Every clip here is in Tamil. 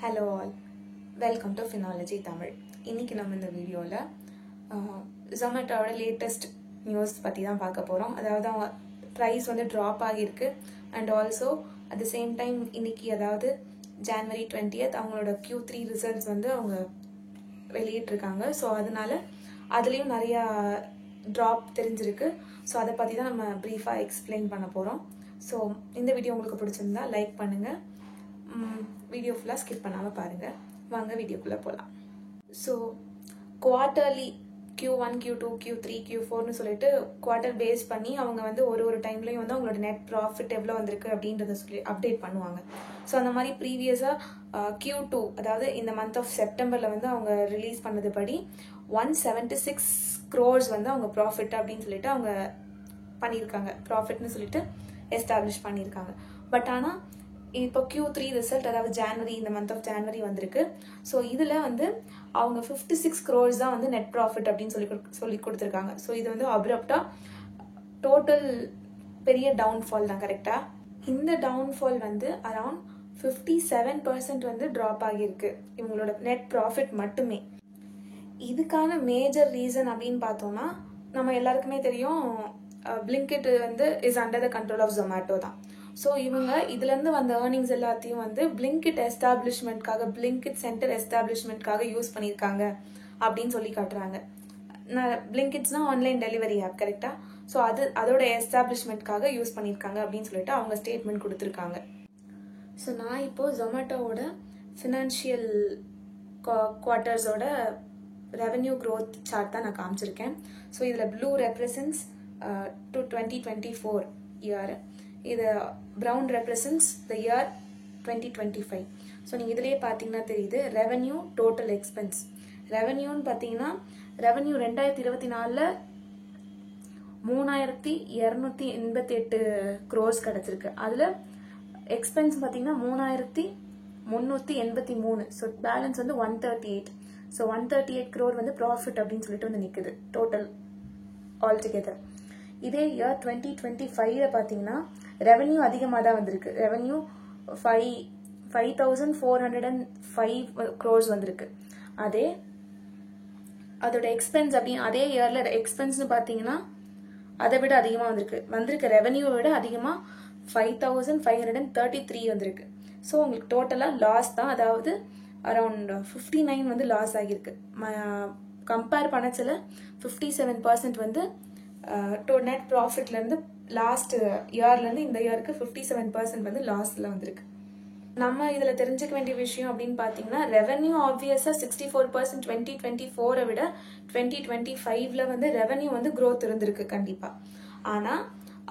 Hello all, welcome to Phenology Tamil. இன்னைக்கு நம்ம இந்த வீடியோவில் Zomatoவோட லேட்டஸ்ட் நியூஸ் பற்றி தான் பார்க்க போகிறோம். அதாவது அவங்க ப்ரைஸ் வந்து ட்ராப் ஆகியிருக்கு and also at the same time இன்னைக்கு அதாவது January 20th அவங்களோட Q3 ரிசல்ட்ஸ் வந்து அவங்க வெளியிட்டிருக்காங்க. ஸோ அதனால அதுலேயும் நிறையா ட்ராப் தெரிஞ்சிருக்கு. ஸோ அதை பற்றி தான் நம்ம ப்ரீஃபாக எக்ஸ்பிளைன் பண்ண போகிறோம். ஸோ இந்த வீடியோ உங்களுக்கு பிடிச்சிருந்தா லைக் பண்ணுங்கள், வீடியோ ஃபுல்லாக ஸ்கிப் பண்ணாமல் பாருங்கள். வாங்க வீடியோக்குள்ளே போகலாம். So quarterly Q1, Q2, Q3, Q4னு சொல்லிட்டு குவார்ட்டர் பேஸ் பண்ணி அவங்க வந்து ஒரு டைம்லையும் வந்து அவங்களோட நெட் ப்ராஃபிட் எவ்வளோ வந்திருக்கு அப்படின்றத சொல்லி அப்டேட் பண்ணுவாங்க. ஸோ அந்த மாதிரி ப்ரீவியஸாக Q2 அதாவது இந்த மந்த் ஆஃப் செப்டம்பரில் வந்து அவங்க ரிலீஸ் பண்ணது படி 176 crores வந்து அவங்க ப்ராஃபிட் அப்படின்னு சொல்லிட்டு அவங்க பண்ணியிருக்காங்க. ப்ராஃபிட்னு சொல்லிட்டு எஸ்டாப்ளிஷ் பண்ணியிருக்காங்க. பட் ஆனால் இப்போ Q3 ரிசல்ட் அதாவது ஜான்வரி, இந்த மந்த் ஆஃப் ஜான்வரி வந்திருக்கு. ஸோ இதில் வந்து அவங்க 56 crores தான் வந்து நெட் ப்ராஃபிட் அப்படின்னு சொல்லி கொடுத்துருக்காங்க. ஸோ இது வந்து அப்ரப்டாக டோட்டல் பெரிய டவுன்ஃபால் தான். கரெக்டாக இந்த டவுன்ஃபால் வந்து அரவுண்ட் 57% வந்து ட்ராப் ஆகியிருக்கு இவங்களோட நெட் ப்ராஃபிட் மட்டுமே. இதுக்கான மேஜர் ரீசன் அப்படின்னு பார்த்தோம்னா நம்ம எல்லாருக்குமே தெரியும், Blinkit வந்து is under the control of Zomato தான். ஸோ இவங்க இதுலேருந்து வந்த ஏர்னிங்ஸ் எல்லாத்தையும் வந்து Blinkit எஸ்டாப்ளிஷ்மெண்ட்காக, Blinkit சென்டர் எஸ்டாப்ளிஷ்மெண்ட்காக யூஸ் பண்ணியிருக்காங்க அப்படின்னு சொல்லி காட்டுறாங்க. Blinkitஸ்னா ஆன்லைன் டெலிவரி ஆப், கரெக்டாக? ஸோ அதோட எஸ்டாப்ளிஷ்மெண்ட்காக யூஸ் பண்ணியிருக்காங்க அப்படின்னு சொல்லிட்டு அவங்க ஸ்டேட்மெண்ட் கொடுத்துருக்காங்க. ஸோ நான் இப்போது Zomatoவோட ஃபினான்ஷியல் குவார்ட்டர்ஸோட ரெவென்யூ க்ரோத் சார்ட் தான் நான் காமிச்சிருக்கேன். ஸோ இதில் ப்ளூ ரெப்ரசன்ஸ் டு 2024 இயர், இது brown represents the year 2025. So நீங்கள் இதிலேயே பார்த்தீங்கன்னா தெரியுது ரெவென்யூ, டோட்டல் எக்ஸ்பென்ஸ். ரெவென்யூன்னு பார்த்தீங்கன்னா ரெவென்யூ 2024 3288 crores கிடச்சிருக்கு. அதில் எக்ஸ்பென்ஸ் பார்த்தீங்கன்னா 3383. ஸோ பேலன்ஸ் வந்து 138. ஸோ 138 crore வந்து ப்ராஃபிட் அப்படின்னு சொல்லிட்டு வந்து நிற்குது டோட்டல் ஆல் டுகெதர். இதே இயர் 2025 பார்த்தீங்கன்னா ரெவென்யூ அதிகமாக தான் வந்திருக்கு. ரெவென்யூ 5405 crores வந்திருக்கு. அதோட எக்ஸ்பென்ஸ் அப்படின்னு அதே இயரில் எக்ஸ்பென்ஸ்னு பார்த்தீங்கன்னா அதை விட அதிகமாக வந்திருக்கு. ரெவென்யூவை விட அதிகமாக 5533 வந்திருக்கு. ஸோ உங்களுக்கு டோட்டலாக லாஸ் தான், அதாவது அரவுண்ட் 59 வந்து லாஸ் ஆகியிருக்கு. கம்பேர் பண்ணச்சில் 57% வந்து நெட் ப்ராஃபிட்லேருந்து லாஸ்ட் இயர்லேருந்து இந்த இயருக்கு 57% வந்து லாஸில் வந்திருக்கு. நம்ம இதில் தெரிஞ்சுக்க வேண்டிய விஷயம் அப்படின்னு பார்த்தீங்கன்னா ரெவென்யூ ஆப்வியஸாக 64% 2024 விட 2025 வந்து ரெவென்யூ வந்து க்ரோத் இருந்திருக்கு கண்டிப்பாக. ஆனால்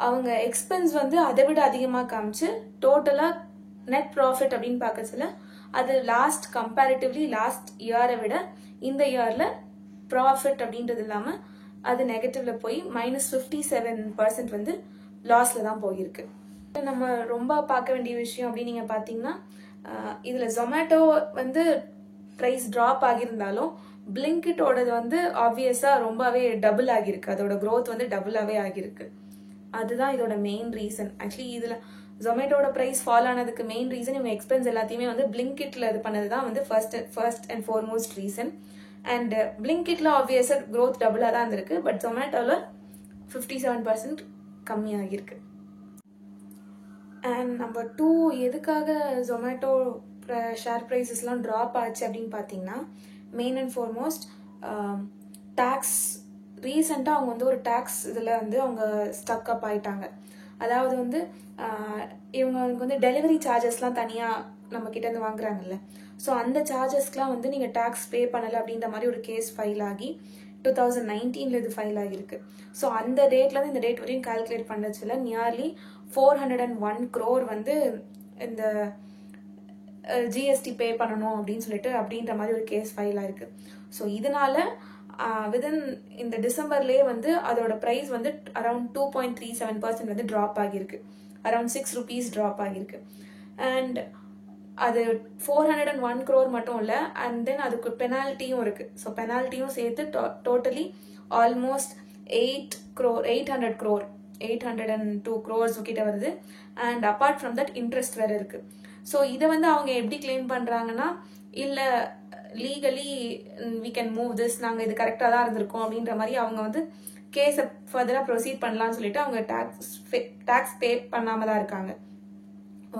அவங்க எக்ஸ்பென்ஸ் வந்து அதை விட அதிகமாக காமிச்சு டோட்டலாக நெட் ப்ராஃபிட் அப்படின்னு பார்க்கறதுல அது கம்பேரிட்டிவ்லி லாஸ்ட் இயரை விட இந்த இயரில் ப்ராஃபிட் அப்படின்றது இல்லாமல் அது நெகட்டிவ்ல போய் -57% வந்து லாஸ்ல தான் போயிருக்கு. நம்ம ரொம்ப பார்க்க வேண்டிய விஷயம் அப்படின்னு நீங்கள் பார்த்தீங்கன்னா இதில் Zomato வந்து ப்ரைஸ் ட்ராப் ஆகியிருந்தாலும் Blinkitோடது வந்து ஆப்வியஸாக ரொம்பவே டபுள் ஆகியிருக்கு. அதோட க்ரோத் வந்து டபுளாகவே ஆகியிருக்கு. அதுதான் இதோட மெயின் ரீசன். ஆக்சுவலி இதில் Zomatoவோட ப்ரைஸ் ஃபால் ஆனதுக்கு மெயின் ரீசன் இவங்க எக்ஸ்பென்ஸ் எல்லாத்தையுமே வந்து Blinkitல இது பண்ணது தான் வந்து first and foremost reason. And Blinkitல ஆப்வியஸாக க்ரோத் டபுளாக தான் இருந்திருக்கு. பட் Zomatoவில் 57% கம்மியாகிருக்கு. அண்ட் நம்பர் 2, எதுக்காக Zomato ஷேர் ப்ரைஸஸ்லாம் ட்ராப் ஆச்சு அப்படின்னு பார்த்தீங்கன்னா மெயின் அண்ட் ஃபார்மோஸ்ட் டேக்ஸ். ரீசெண்டாக அவங்க வந்து ஒரு டேக்ஸ் இதில் வந்து அவங்க ஸ்டக் அப் ஆயிட்டாங்க. அதாவது வந்து இவங்களுக்கு வந்து டெலிவரி சார்ஜஸ்லாம் தனியாக நம்ம கிட்டேருந்து வாங்குறாங்கல்ல. ஸோ அந்த சார்ஜஸ்க்குலாம் வந்து நீங்கள் டேக்ஸ் பே பண்ணலை அப்படின்ற மாதிரி ஒரு கேஸ் ஃபைல் ஆகி 2019 இது ஃபைல் ஆகியிருக்கு. ஸோ அந்த டேட்லேருந்து இந்த டேட் வரையும் கால்குலேட் பண்ணச்சில் நியர்லி 401 crore வந்து இந்த ஜிஎஸ்டி பே பண்ணணும் அப்படின்னு சொல்லிட்டு அப்படின்ற மாதிரி ஒரு கேஸ் ஃபைல் ஆயிருக்கு. ஸோ இதனால விதின் இந்த டிசம்பர்லேயே வந்து அதோட ப்ரைஸ் வந்து அரவுண்ட் 2.37% வந்து ட்ராப் ஆகியிருக்கு. அரவுண்ட் 6 rupees ட்ராப் ஆகியிருக்கு. அண்ட் அது 401 crore மட்டும் இல்லை, அண்ட் தென் அதுக்கு பெனால்ட்டியும் இருக்குது. ஸோ பெனால்ட்டியும் சேர்த்து டோட்டலி ஆல்மோஸ்ட் 802 crores கிட்ட வருது. And apart from that interest வேறு இருக்குது. ஸோ இதை வந்து அவங்க எப்படி கிளைம் பண்ணுறாங்கன்னா, இல்லை legally we can move this, நாங்கள் இது கரெக்டாக தான் இருந்திருக்கோம் அப்படின்ற மாதிரி அவங்க வந்து கேஸை ஃபர்தராக ப்ரொசீட் பண்ணலாம்னு சொல்லிட்டு அவங்க டேக்ஸ் பே பண்ணாம தான் இருக்காங்க.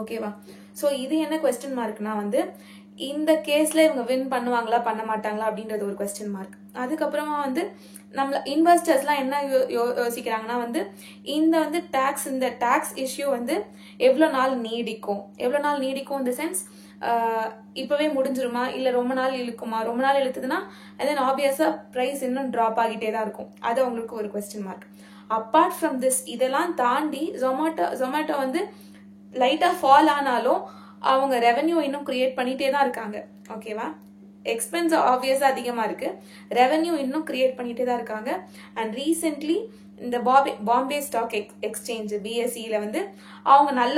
ஓகேவா? ஸோ இது என்ன கொஸ்டின் மார்க்னா வந்து இந்த கேஸ்ல இவங்க வின் பண்ணுவாங்களா பண்ண மாட்டாங்களா அப்படின்றது ஒரு கொஸ்டின் மார்க். அதுக்கப்புறமா வந்து நம்மள இன்வெஸ்டர்ஸ்லாம் என்ன யோசிக்கிறாங்கன்னா வந்து இந்த டாக்ஸ் இஷ்யூ வந்து எவ்வளோ நாள் நீடிக்கும் இந்த சென்ஸ் இப்பவே முடிஞ்சிருமா, இல்லை ரொம்ப நாள் இழுக்குமா? ரொம்ப நாள் இழுத்துதுன்னா தென் ஆப்வியஸா ப்ரைஸ் இன்னும் ட்ராப் ஆகிட்டே தான் இருக்கும். அது அவங்களுக்கு ஒரு question mark. Apart from this, இதெல்லாம் தாண்டி ஜொமேட்டோ வந்து லைட்டா ஃபால் ஆனாலும் அவங்க ரெவென்யூ இன்னும் கிரியேட் பண்ணிட்டே தான் இருக்காங்க. ஓகேவா? எக்ஸ்பென்ஸ் ஆப்வியஸா அதிகமா இருக்கு, ரெவென்யூ இன்னும் கிரியேட் பண்ணிட்டே தான் இருக்காங்க. அண்ட் ரீசென்ட்லி இந்த பாம்பே ஸ்டாக் எக்ஸ்சேஞ்ச் BSEல வந்து அவங்க நல்ல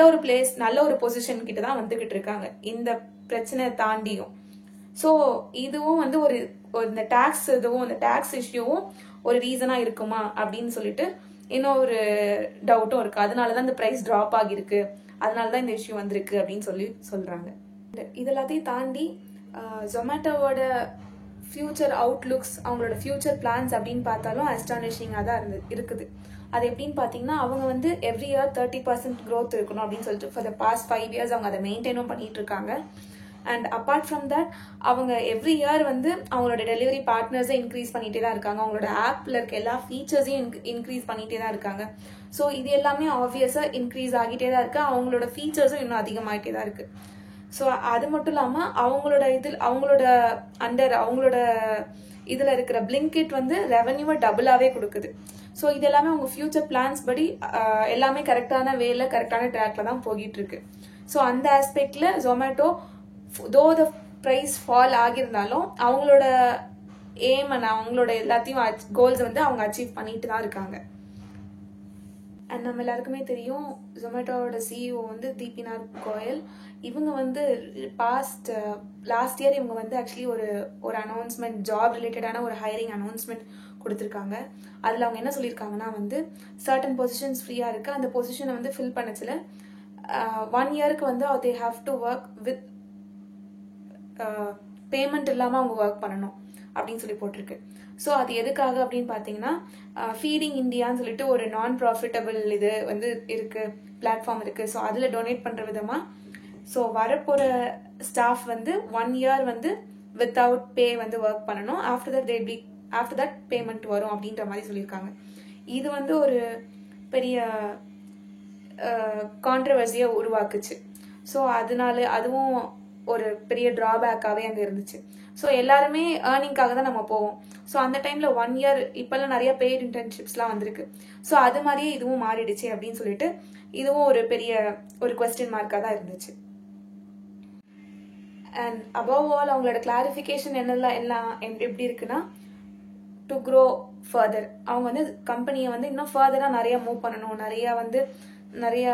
ஒரு பொசிஷன் கிட்ட தான் வந்துகிட்டு இருக்காங்க இந்த பிரச்சனை தாண்டியும். ஸோ இதுவும் வந்து இந்த டாக்ஸ் இஷ்யூவும் ஒரு ரீசனா இருக்குமா அப்படின்னு சொல்லிட்டு இன்னொரு டவுட்டும் இருக்கு. அதனாலதான் இந்த பிரைஸ் டிராப் ஆகிருக்கு, அதனாலதான் இந்த இஷ்யூ வந்திருக்கு அப்படின்னு சொல்றாங்க. இதெல்லாத்தையும் தாண்டி ஜொமேட்டோவோட ஃபியூச்சர் அவுட்லுக்ஸ், அவங்களோட ஃபியூச்சர் பிளான்ஸ் அப்படின்னு பார்த்தாலும் அஸ்டானிஷிங்காக தான் இருக்குது. அது எப்படின்னு பார்த்தீங்கன்னா, அவங்க வந்து எவ்ரி இயர் 30% growth இருக்கணும் அப்படின்னு சொல்லிட்டு ஃபார் த பாஸ்ட் 5 years அவங்க அதை மெயின்டைனும் பண்ணிட்டு இருக்காங்க. அண்ட் அப்பார்ட் ஃப்ரம் தட் அவங்க எவ்ரி இயர் வந்து அவங்களோட டெலிவரி பார்ட்னர்ஸை இன்க்ரீஸ் பண்ணிட்டே தான் இருக்காங்க, அவங்களோட ஆப்ல இருக்க எல்லா ஃபீச்சர்ஸையும் இன்க்ரீஸ் பண்ணிட்டே தான் இருக்காங்க. ஸோ இது எல்லாமே ஆப்வியஸாக இன்க்ரீஸ் ஆகிட்டே தான் இருக்கு, அவங்களோட ஃபீச்சர்ஸும் இன்னும் அதிகமாகிட்டே தான் இருக்கு. ஸோ அது மட்டும் இல்லாமல் அவங்களோட இதில் இருக்கிற Blinkit வந்து ரெவன்யூவை டபுளாகவே கொடுக்குது. ஸோ இது எல்லாமே அவங்க ஃபியூச்சர் பிளான்ஸ் படி எல்லாமே கரெக்டான வேல கரெக்டான ட்ராக்ல தான் போகிட்டு இருக்கு. ஸோ அந்த ஆஸ்பெக்ட்ல ஜொமேட்டோ தோ த ப்ரைஸ் ஃபால் ஆகியிருந்தாலும் அவங்களோட எய்ம் அண்ட் அவங்களோட எல்லாத்தையும் கோல்ஸ் வந்து அவங்க அச்சீவ் பண்ணிட்டு தான் இருக்காங்க. அண்ட் நம்ம எல்லாருக்குமே தெரியும் ஜொமேட்டோவோட CEO வந்து தீபினார் கோயல். இவங்க வந்து லாஸ்ட் இயர் இவங்க வந்து ஆக்சுவலி ஒரு அனௌன்ஸ்மெண்ட், ஜாப் ரிலேட்டடான ஒரு ஹைரிங் அனௌன்ஸ்மெண்ட் கொடுத்துருக்காங்க. அதில் அவங்க என்ன சொல்லியிருக்காங்கன்னா வந்து சர்டன் பொசிஷன்ஸ் ஃப்ரீயாக இருக்குது, அந்த பொசிஷனை வந்து ஃபில் பண்ணச்சில் 1 yearக்கு வந்து they have to work with payment இல்லாமல் அவங்க ஒர்க் பண்ணணும் அப்படின்னு சொல்லி போட்டிருக்கு. ஸோ அது எதுக்காக அப்படின்னு பார்த்தீங்கன்னா, ஃபீடிங் இந்தியான்னு சொல்லிட்டு ஒரு நான் ப்ராஃபிட்டபிள் இது வந்து இருக்கு, பிளாட்ஃபார்ம் இருக்கு. ஸோ அதில் டொனேட் பண்ணுற விதமாக ஸோ வரப்போகிற ஸ்டாஃப் வந்து 1 year வந்து வித்தவுட் பே வந்து ஒர்க் பண்ணணும், ஆஃப்டர் தட் பேமெண்ட் வரும் அப்படின்ற மாதிரி சொல்லியிருக்காங்க. இது வந்து ஒரு பெரிய கான்ட்ரவர்சியை உருவாக்குச்சு. ஸோ அதனால அதுவும் ஒரு பெரிய டிராபேக்காகவே அங்கே இருந்துச்சு. ஸோ எல்லாருமே ஏர்னிங்காக தான் நம்ம போவோம். ஸோ அந்த டைமில் 1 year இப்போல்லாம் நிறைய பெய்ட் இன்டர்ன்ஷிப்ஸ்லாம் வந்திருக்கு. ஸோ அது மாதிரியே இதுவும் மாறிடுச்சு அப்படின்னு சொல்லிட்டு இதுவும் ஒரு பெரிய ஒரு கொஸ்டின் மார்க்காக தான் இருந்துச்சு. அண்ட் அபவ் ஆல் அவங்களோட கிளாரிஃபிகேஷன் எல்லாம் எப்படி இருக்குன்னா, டு க்ரோ ஃபர்தர் அவங்க வந்து கம்பெனியை வந்து இன்னும் ஃபர்தராக நிறைய மூவ் பண்ணணும், நிறைய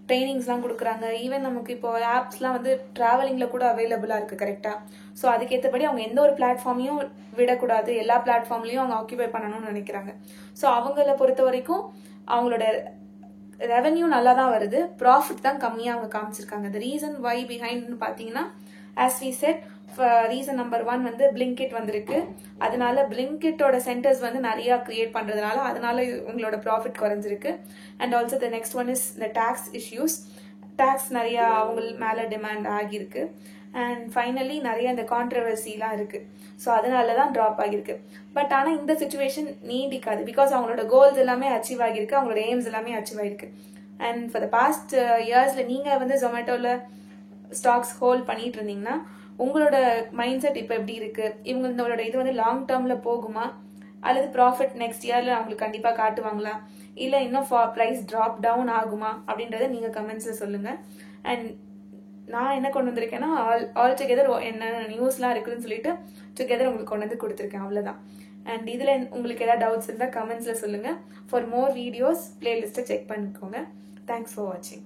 ட்ரைனிங்ஸ்லாம் கொடுக்குறாங்க. ஈவன் நமக்கு இப்போ ஆப்ஸ்லாம் வந்து ட்ராவலிங்கில் கூட அவைலபிளாக இருக்குது கரெக்டாக. ஸோ அதுக்கேற்றபடி அவங்க எந்த ஒரு பிளாட்ஃபார்மையும் விடக்கூடாது, எல்லா பிளாட்ஃபார்ம்லையும் அவங்க ஆக்கியூபை பண்ணணும்னு நினைக்கிறாங்க. ஸோ அவங்கள பொறுத்த வரைக்கும் அவங்களோட ரெவென்யூ நல்லா தான் வருது, ப்ராஃபிட் தான் கம்மியாக அவங்க காமிச்சிருக்காங்க. த ரீசன் வை பிஹைண்ட்னு பார்த்தீங்கன்னா, as we said, reason number 1 வந்து Blinkit வந்திருக்கு. அதனால Blinkitோட சென்டர்ஸ் வந்து நிறைய கிரியேட் பண்றதுனால அதனால உங்களோட ப்ராஃபிட் குறைஞ்சிருக்கு. And also the next one is the tax issues. Tax நிறைய அவங்க மேல டிமாண்ட் ஆகியிருக்கு. அண்ட் ஃபைனலி நிறைய இந்த கான்ட்ரவர்சிலாம் இருக்கு. ஸோ அதனால தான் ட்ராப் ஆகிருக்கு. பட் ஆனால் இந்த சுச்சுவேஷன் நீடிக்காது, பிகாஸ் அவங்களோட கோல்ஸ் எல்லாமே அச்சீவ் ஆகிருக்கு, அவங்களோட எய்ம்ஸ் எல்லாமே அச்சீவ் ஆகிருக்கு. அண்ட் ஃபார் த பாஸ்ட் இயர்ஸ்ல நீங்க வந்து ஜொமேட்டோல ஸ்டாக்ஸ் ஹோல்ட் பண்ணிட்டு இருந்தீங்கன்னா உங்களோட மைண்ட் செட் இப்போ எப்படி இருக்கு? இவங்களோட இது வந்து லாங் டேர்ம்ல போகுமா, அல்லது ப்ராஃபிட் நெக்ஸ்ட் இயர்ல அவங்களுக்கு கண்டிப்பா காட்டுவாங்களா, இல்லை இன்னும் ப்ரைஸ் ட்ராப் டவுன் ஆகுமா அப்படின்றத நீங்க கமெண்ட்ஸ்ல சொல்லுங்க. அண்ட் நான் என்ன கொண்டு வந்திருக்கேன்னா, ஆல் டுகெதர் என்ன நியூஸ்லாம் இருக்குதுன்னு சொல்லிட்டு டுகெதர் உங்களுக்கு கொண்டு வந்து கொடுத்துருக்கேன், அவ்வளோதான். அண்ட் இதில் உங்களுக்கு ஏதாவது டவுட்ஸ் இருந்தால் கமெண்ட்ஸில் சொல்லுங்கள். ஃபார் மோர் வீடியோஸ் பிளேலிஸ்ட்டை செக் பண்ணிக்கோங்க. தேங்க்ஸ் ஃபார் வாட்சிங்.